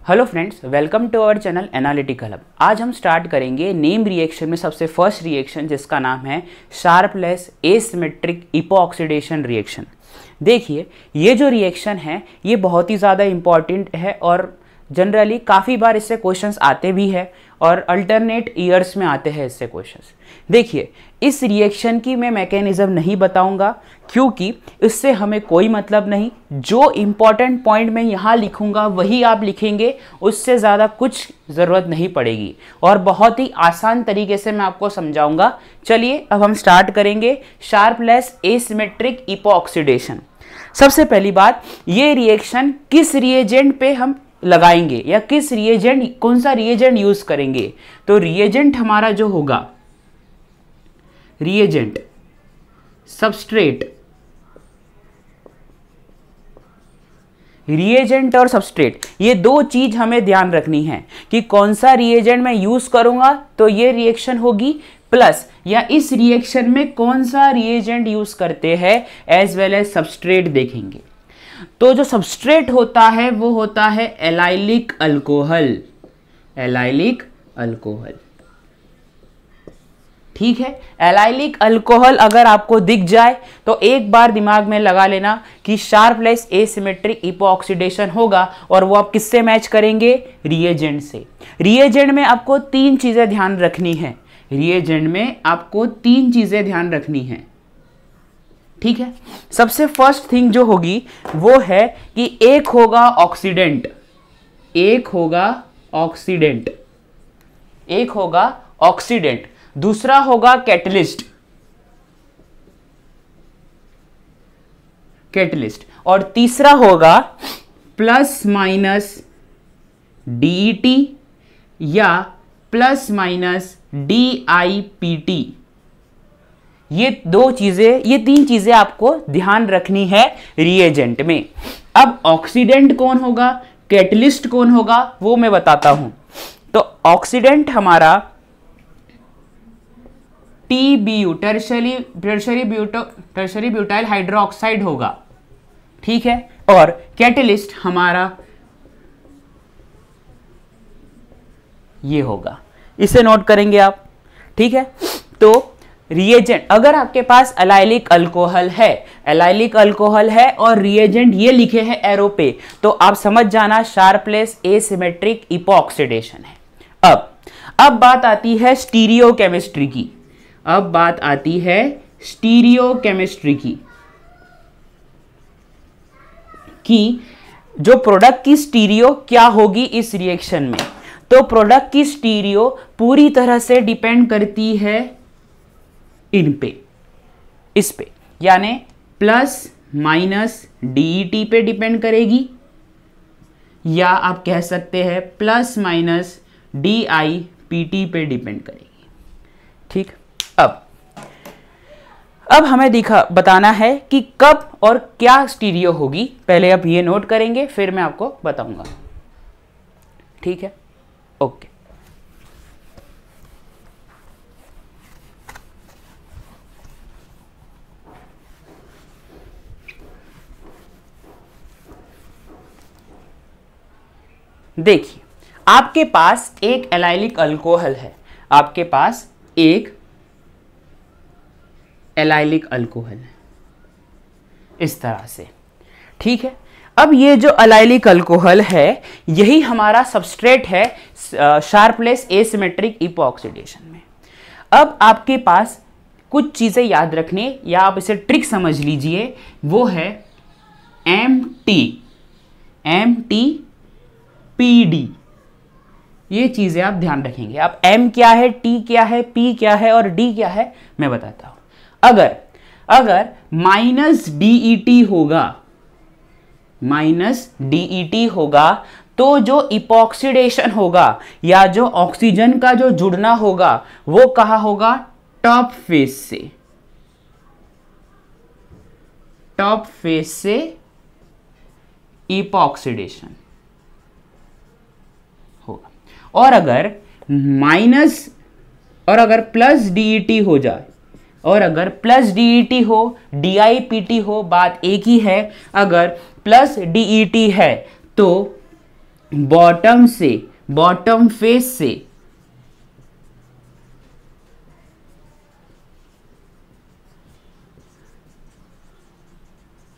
Hello friends, welcome to our channel analytical hub. आज हम start करेंगे नेम रिएक्शन में सबसे फर्स्ट रिएक्शन जिसका नाम है शार्पलेस एसिमेट्रिक इपोऑक्सीडेशन रिएक्शन। देखिए, ये जो रिएक्शन है ये बहुत ही ज़्यादा इम्पॉर्टेंट है और जनरली काफ़ी बार इससे क्वेश्चंस आते भी है और अल्टरनेट ईयर्स में आते हैं इससे क्वेश्चंस। देखिए, इस रिएक्शन की मैं मैकेनिज्म नहीं बताऊंगा क्योंकि इससे हमें कोई मतलब नहीं। जो इम्पॉर्टेंट पॉइंट मैं यहाँ लिखूंगा वही आप लिखेंगे, उससे ज़्यादा कुछ ज़रूरत नहीं पड़ेगी और बहुत ही आसान तरीके से मैं आपको समझाऊंगा। चलिए अब हम स्टार्ट करेंगे शार्पलेस एसिमेट्रिक इपोऑक्सीडेशन। सबसे पहली बात, ये रिएक्शन किस रिएजेंट पे हम लगाएंगे या किस रिएजेंट, कौन सा रिएजेंट यूज करेंगे। तो रिएजेंट हमारा जो होगा, रिएजेंट, सबस्ट्रेट, रिएजेंट और सबस्ट्रेट, ये दो चीज हमें ध्यान रखनी है कि कौन सा रिएजेंट मैं यूज करूंगा तो ये रिएक्शन होगी, प्लस या इस रिएक्शन में कौन सा रिएजेंट यूज करते हैं एज वेल एज सबस्ट्रेट देखेंगे। तो जो सबस्ट्रेट होता है वो होता है एलाइलिक अल्कोहल, एलाइलिक अल्कोहल। ठीक है, एलाइलिक अल्कोहल अगर आपको दिख जाए तो एक बार दिमाग में लगा लेना कि शार्पलेस एसिमेट्रिक इपोऑक्सीडेशन होगा और वो आप किससे मैच करेंगे, रिएजेंट से। रिएजेंट में आपको तीन चीजें ध्यान रखनी है, रिएजेंट में आपको तीन चीजें ध्यान रखनी है। ठीक है, सबसे फर्स्ट थिंग जो होगी वो है कि एक होगा ऑक्सीडेंट, एक होगा ऑक्सीडेंट, एक होगा ऑक्सीडेंट, दूसरा होगा कैटलिस्ट, कैटलिस्ट, और तीसरा होगा प्लस माइनस डीईटी या प्लस माइनस डीआईपीटी। ये दो चीजें, ये तीन चीजें आपको ध्यान रखनी है रिएजेंट में। अब ऑक्सीडेंट कौन होगा, कैटलिस्ट कौन होगा, वो मैं बताता हूं। तो ऑक्सीडेंट हमारा TBU, टर्शरी ब्यूटाइल हाइड्रोक्साइड होगा। ठीक है, और कैटलिस्ट हमारा ये होगा, इसे नोट करेंगे आप। ठीक है, तो रिएजेंट, अगर आपके पास एलाइलिक अल्कोहल है, एलाइलिक अल्कोहल है और रिएजेंट ये लिखे हैं एरो पे, तो आप समझ जाना शार्पलेस एसिमेट्रिक इपोऑक्सीडेशन है। अब बात आती है स्टीरियोकेमिस्ट्री की, अब बात आती है स्टीरियोकेमिस्ट्री की कि जो प्रोडक्ट की स्टीरियो क्या होगी इस रिएक्शन में। तो प्रोडक्ट की स्टीरियो पूरी तरह से डिपेंड करती है इन पे, इस पे, यानी प्लस माइनस डीईटी पे डिपेंड करेगी या आप कह सकते हैं प्लस माइनस डीआईपीटी पे डिपेंड करेगी। ठीक, अब हमें बताना है कि कब और क्या स्टीरियो होगी। पहले आप ये नोट करेंगे फिर मैं आपको बताऊंगा। ठीक है, ओके। देखिए, आपके पास एक एलाइलिक अल्कोहल है, आपके पास एक एलाइलिक अल्कोहल है इस तरह से। ठीक है, अब ये जो एलाइलिक अल्कोहल है यही हमारा सबस्ट्रेट है शार्पलेस एसिमेट्रिक इपोऑक्सीडेशन में। अब आपके पास कुछ चीजें याद रखने या आप इसे ट्रिक समझ लीजिए, वो है MTPD। ये चीजें आप ध्यान रखेंगे। आप M क्या है, T क्या है, P क्या है और D क्या है मैं बताता हूं। अगर माइनस डीईटी होगा, माइनस डीईटी होगा तो जो इपोऑक्सीडेशन होगा या जो ऑक्सीजन का जो जुड़ना होगा वो कहां होगा, टॉप फेस से, टॉप फेस से इपोऑक्सीडेशन होगा। और अगर प्लस डीईटी हो जाए, और अगर प्लस डीईटी हो, डीआईपीटी हो, बात एक ही है। अगर प्लस डीईटी है तो बॉटम से, बॉटम फेस से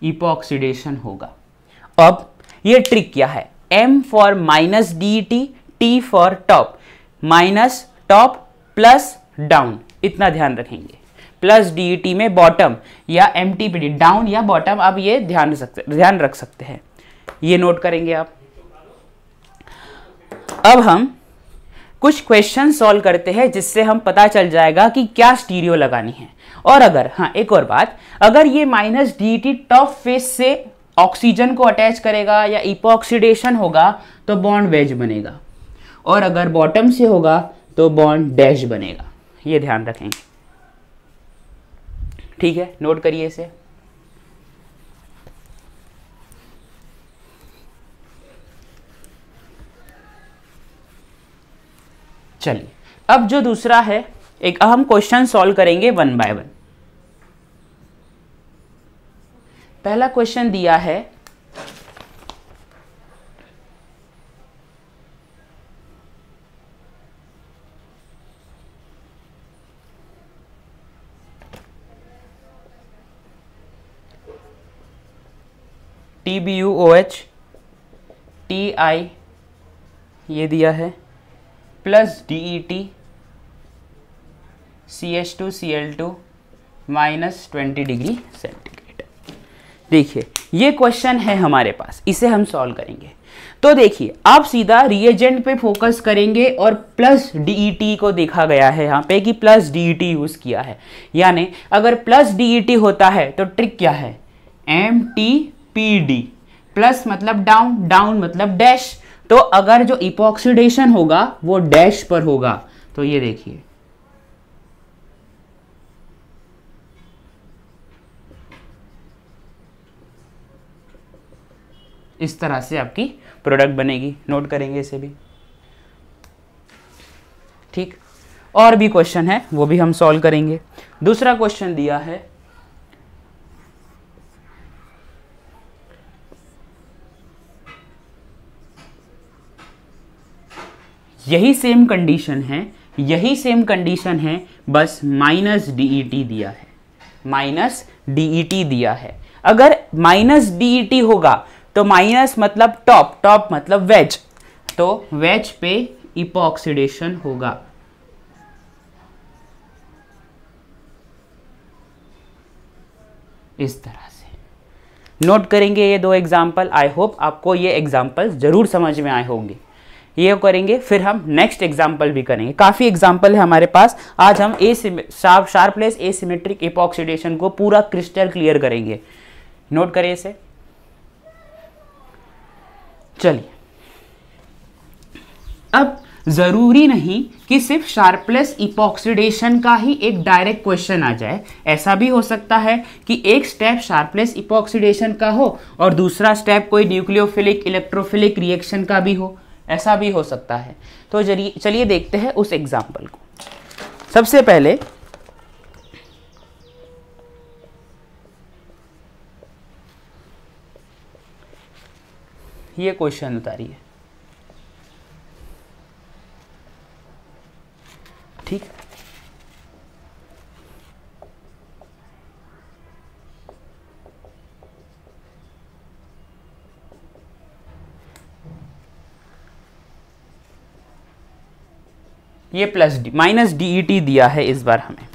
इपॉक्सीडेशन होगा। अब ये ट्रिक क्या है, M for minus DET, T for top, minus top plus down, इतना ध्यान रखेंगे। प्लस DET में बॉटम या MTPD, डाउन या बॉटम, आप ये ध्यान रख सकते हैं, ये नोट करेंगे आप। अब हम कुछ क्वेश्चन सॉल्व करते हैं जिससे हम पता चल जाएगा कि क्या स्टीरियो लगानी है। और अगर, हाँ एक और बात, अगर ये माइनस DET टॉप फेस से ऑक्सीजन को अटैच करेगा या इपॉक्सीडेशन होगा तो बॉन्ड वेज बनेगा, और अगर बॉटम से होगा तो बॉन्ड डैश बनेगा, ये ध्यान रखेंगे। ठीक है, नोट करिए इसे। चलिए अब जो दूसरा है, एक अहम क्वेश्चन सॉल्व करेंगे वन बाय वन। पहला क्वेश्चन दिया है TBuOH TI, ये दिया है, plus DET CH2Cl2 minus 20 degree centigrade. देखिए ये क्वेश्चन है हमारे पास, इसे हम सॉल्व करेंगे। तो देखिए आप सीधा रिएजेंट पे फोकस करेंगे और प्लस DET को देखा गया है यहाँ पे कि प्लस DET यूज किया है, यानी अगर प्लस DET होता है तो ट्रिक क्या है, MTPD, प्लस मतलब डाउन, डाउन मतलब डैश, तो अगर जो इपॉक्सीडेशन होगा वो डैश पर होगा। तो ये देखिए इस तरह से आपकी प्रोडक्ट बनेगी, नोट करेंगे इसे भी। ठीक, और भी क्वेश्चन है वो भी हम सॉल्व करेंगे। दूसरा क्वेश्चन दिया है यही सेम कंडीशन है, यही सेम कंडीशन है, बस माइनस DET दिया है, माइनस DET दिया है। अगर माइनस DET होगा तो माइनस मतलब टॉप, टॉप मतलब वेज, तो वेज पे इपॉक्सीडेशन होगा। इस तरह से नोट करेंगे ये दो एग्जाम्पल। आई होप आपको ये एग्जाम्पल जरूर समझ में आए होंगे। ये करेंगे, फिर हम नेक्स्ट एग्जाम्पल भी करेंगे। काफ़ी एग्जाम्पल है हमारे पास। आज हम शार्पलेस एसिमेट्रिक इपॉक्सीडेशन को पूरा क्रिस्टल क्लियर करेंगे। नोट करें इसे। चलिए, अब जरूरी नहीं कि सिर्फ शार्पलेस इपॉक्सीडेशन का ही एक डायरेक्ट क्वेश्चन आ जाए। ऐसा भी हो सकता है कि एक स्टेप शार्पलेस इपॉक्सीडेशन का हो और दूसरा स्टेप कोई न्यूक्लियोफिलिक इलेक्ट्रोफिलिक रिएक्शन का भी हो, ऐसा भी हो सकता है। तो चलिए देखते हैं उस एग्जाम्पल को। सबसे पहले ये क्वेश्चन उतारिए। ठीक, ये प्लस माइनस DET दिया है इस बार हमें।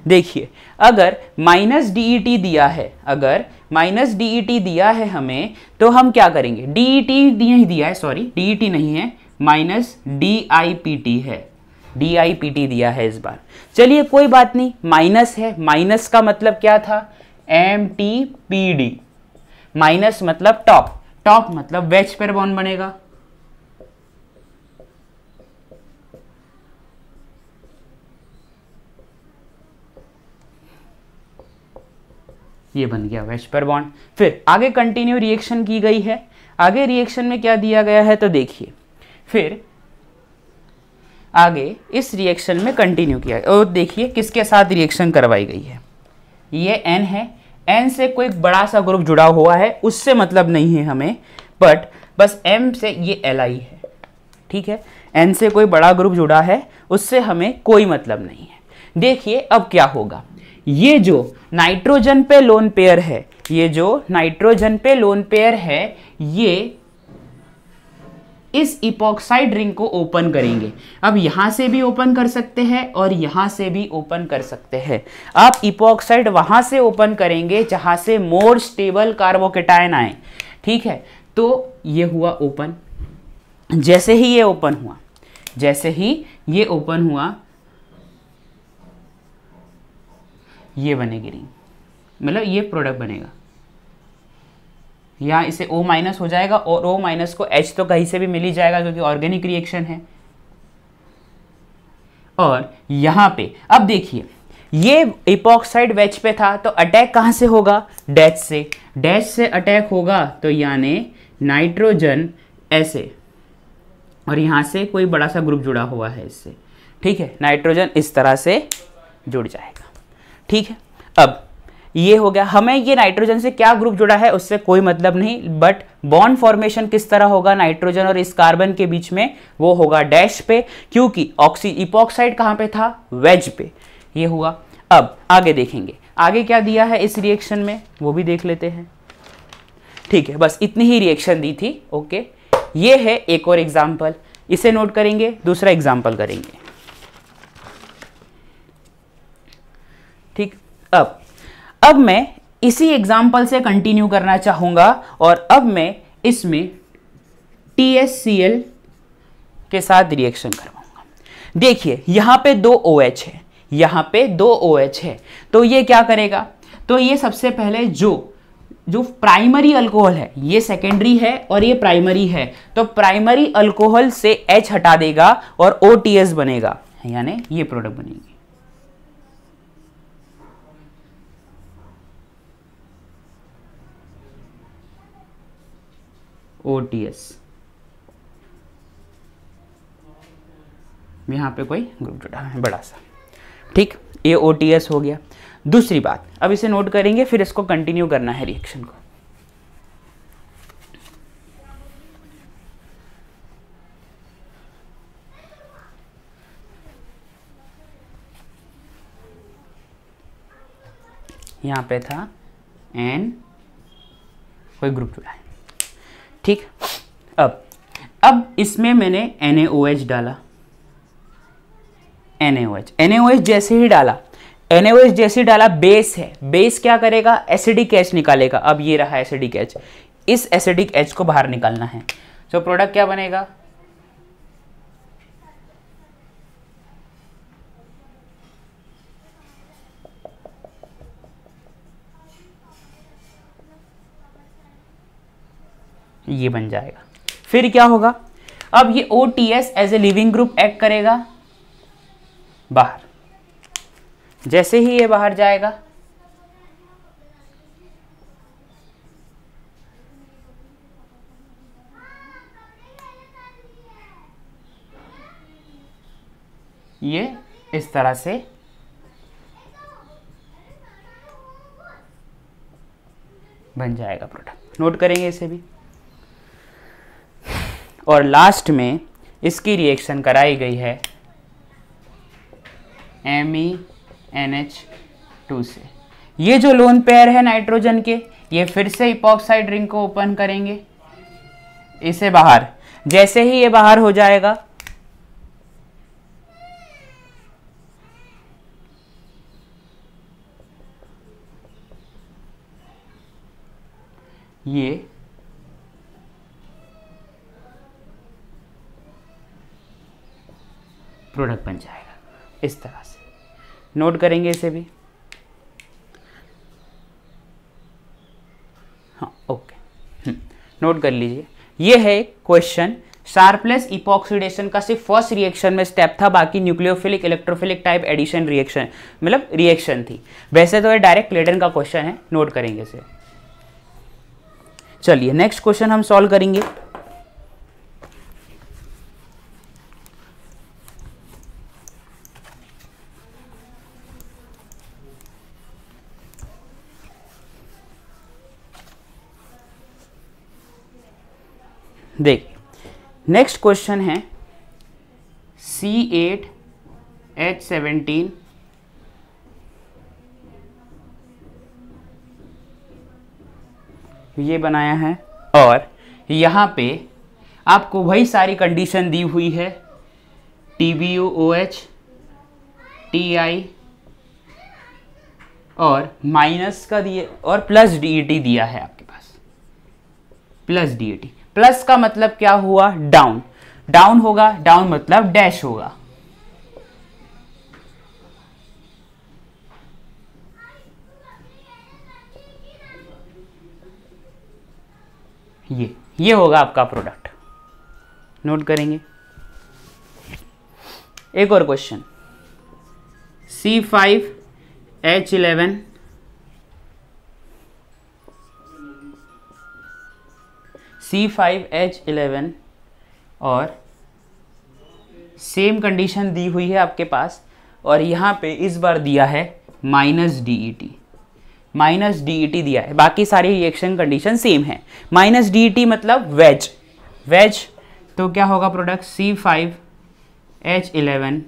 देखिए, अगर माइनस DET दिया है, अगर माइनस DET दिया है हमें, तो हम क्या करेंगे, DET नहीं दिया है, सॉरी DET नहीं है, माइनस DIPT है, DIPT दिया है इस बार। चलिए कोई बात नहीं, माइनस है, माइनस का मतलब क्या था, MTPD, माइनस मतलब टॉप, टॉप मतलब वेज पर बॉन्ड बनेगा। ये बन गया वेज पर बॉन्ड। फिर आगे कंटिन्यू रिएक्शन की गई है। आगे रिएक्शन में क्या दिया गया है, तो देखिए फिर आगे इस रिएक्शन में कंटिन्यू किया और देखिए किसके साथ रिएक्शन करवाई गई है। ये N है, N से कोई बड़ा सा ग्रुप जुड़ा हुआ है, उससे मतलब नहीं है हमें, बट बस M से ये Li है, ठीक है। N से कोई बड़ा ग्रुप जुड़ा है, उससे हमें कोई मतलब नहीं है। देखिए अब क्या होगा, ये जो नाइट्रोजन पे लोन पेयर है, ये जो नाइट्रोजन पे लोन पेयर है, ये इस इपॉक्साइड रिंग को ओपन करेंगे। अब यहां से भी ओपन कर सकते हैं और यहां से भी ओपन कर सकते हैं। आप इपॉक्साइड वहां से ओपन करेंगे जहां से मोर स्टेबल कार्बोकेटायन आए, ठीक है। तो ये हुआ ओपन। जैसे ही ये ओपन हुआ, जैसे ही ये ओपन हुआ, ये बनेगी रिंग, मतलब ये प्रोडक्ट बनेगा। यहाँ इसे O माइनस हो जाएगा और O माइनस को H तो कहीं से भी मिल ही जाएगा क्योंकि ऑर्गेनिक रिएक्शन है। और यहाँ पे अब देखिए, ये इपॉक्साइड वेज पे था तो अटैक कहाँ से होगा, डैश से। डैश से अटैक होगा तो यानी नाइट्रोजन ऐसे, और यहाँ से कोई बड़ा सा ग्रुप जुड़ा हुआ है इससे, ठीक है। नाइट्रोजन इस तरह से जुड़ जाएगा, ठीक है। अब ये हो गया, हमें ये नाइट्रोजन से क्या ग्रुप जुड़ा है उससे कोई मतलब नहीं, बट बॉन्ड फॉर्मेशन किस तरह होगा नाइट्रोजन और इस कार्बन के बीच में, वो होगा डैश पे, क्योंकि इपॉक्साइड कहाँ पे था, वेज पे। ये हुआ। अब आगे देखेंगे, आगे क्या दिया है इस रिएक्शन में वो भी देख लेते हैं, ठीक है। बस इतनी ही रिएक्शन दी थी, ओके। ये है एक और एग्जाम्पल, इसे नोट करेंगे, दूसरा एग्जाम्पल करेंगे, ठीक। अब मैं इसी एग्जाम्पल से कंटिन्यू करना चाहूंगा और अब मैं इसमें TSCl के साथ रिएक्शन करवाऊंगा। देखिए यहां पे 2 OH है, यहां पे 2 OH है, तो ये क्या करेगा, तो ये सबसे पहले जो प्राइमरी अल्कोहल है, ये सेकेंडरी है और ये प्राइमरी है, तो प्राइमरी अल्कोहल से H हटा देगा और OTS बनेगा, यानी ये प्रोडक्ट बनेगी। OTS, यहाँ पे कोई ग्रुप जुड़ा है बड़ा सा, ठीक। ये OTS हो गया। दूसरी बात, अब इसे नोट करेंगे फिर इसको कंटिन्यू करना है रिएक्शन को। यहाँ पे था N, कोई ग्रुप जुड़ा है, ठीक। अब इसमें मैंने NaOH डाला, NaOH जैसे ही डाला, NaOH जैसे ही डाला, बेस है, बेस क्या करेगा, एसिडिक H निकालेगा। अब ये रहा एसिडिक H, इस एसिडिक H को बाहर निकालना है, तो प्रोडक्ट क्या बनेगा, ये बन जाएगा। फिर क्या होगा, अब ये OTS as a leaving group act करेगा बाहर। जैसे ही ये बाहर जाएगा, ये इस तरह से बन जाएगा प्रोडक्ट। नोट करेंगे इसे भी। और लास्ट में इसकी रिएक्शन कराई गई है MEnH2 से। ये जो लोन पेयर है नाइट्रोजन के, ये फिर से इपॉक्साइड रिंग को ओपन करेंगे, इसे बाहर। जैसे ही ये बाहर हो जाएगा, ये प्रोडक्ट बन जाएगा इस तरह से। नोट करेंगे इसे भी, हाँ ओके, नोट कर लीजिए। ये है क्वेश्चन, शार्पलेस इपॉक्सीडेशन का सिर्फ फर्स्ट रिएक्शन में स्टेप था, बाकी nucleophilic electrophilic type addition reaction मतलब रिएक्शन थी। वैसे तो ये डायरेक्ट लेडन का क्वेश्चन है, नोट करेंगे इसे। चलिए नेक्स्ट क्वेश्चन हम सॉल्व करेंगे। देखिए नेक्स्ट क्वेश्चन है C8H17 ये बनाया है और यहाँ पे आपको वही सारी कंडीशन दी हुई है, TBUOH, TI और माइनस का दिए और प्लस DET दिया है आपके पास, प्लस DET। प्लस का मतलब क्या हुआ, डाउन, डाउन होगा, डाउन मतलब डैश होगा। ये होगा आपका प्रोडक्ट, नोट करेंगे। एक और क्वेश्चन C5H11 C5H11 और सेम कंडीशन दी हुई है आपके पास और यहाँ पे इस बार दिया है माइनस DET, माइनस DET दिया है, बाकी सारी रिएक्शन कंडीशन सेम है। माइनस DET मतलब वेज, वेज तो क्या होगा प्रोडक्ट C5H11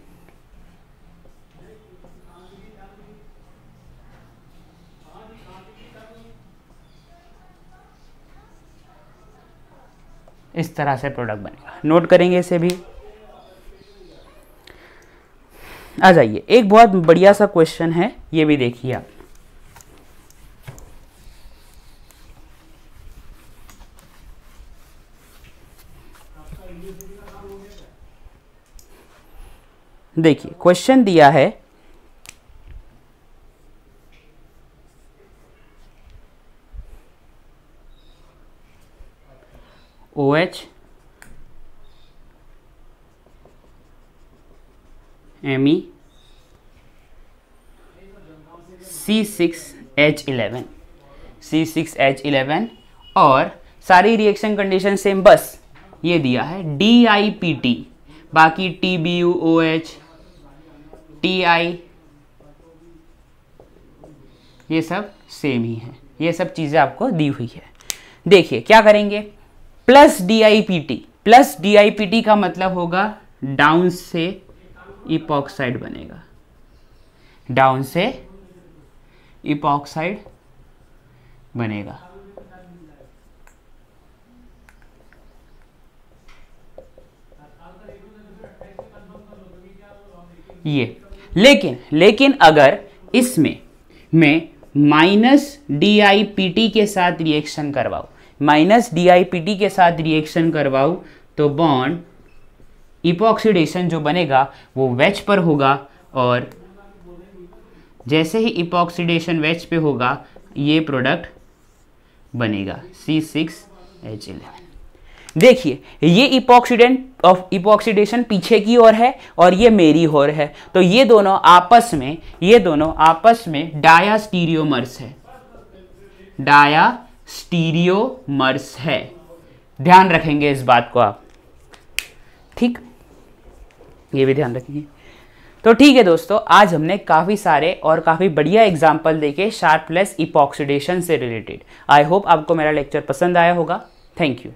इस तरह से प्रोडक्ट बनेगा, नोट करेंगे इसे भी। आ जाइए, एक बहुत बढ़िया सा क्वेश्चन है, ये भी देखिए आप। देखिए क्वेश्चन दिया है OH Me C6H11 C6H11 और सारी रिएक्शन कंडीशन सेम, बस ये दिया है DIPT, बाकी TBUOH, TI ये सब सेम ही है, ये सब चीज़ें आपको दी हुई है। देखिए क्या करेंगे, प्लस DIPT, प्लस DIPT का मतलब होगा डाउन से इपॉक्साइड बनेगा, डाउन से इपॉक्साइड बनेगा। ये लेकिन अगर इसमें मैं माइनस DIPT के साथ रिएक्शन करवाऊं, माइनस DIPT के साथ रिएक्शन करवाऊं तो बॉन्ड इपॉक्सीडेशन जो बनेगा वो वेज पर होगा और जैसे ही इपॉक्सीडेशन वेज पे होगा ये प्रोडक्ट बनेगा C6H11। देखिए ये इपॉक्सीडेशन पीछे की ओर है और ये मेरी ओर है, तो ये दोनों आपस में डायास्टीरियोमर्स है, डायास्टीरियोमर्स है। ध्यान रखेंगे इस बात को आप, ठीक, ये भी ध्यान रखेंगे। तो ठीक है दोस्तों, आज हमने काफ़ी सारे और काफ़ी बढ़िया एग्जाम्पल देखे शार्पनेस इपॉक्सीडेशन से रिलेटेड। आई होप आपको मेरा लेक्चर पसंद आया होगा। Thank you.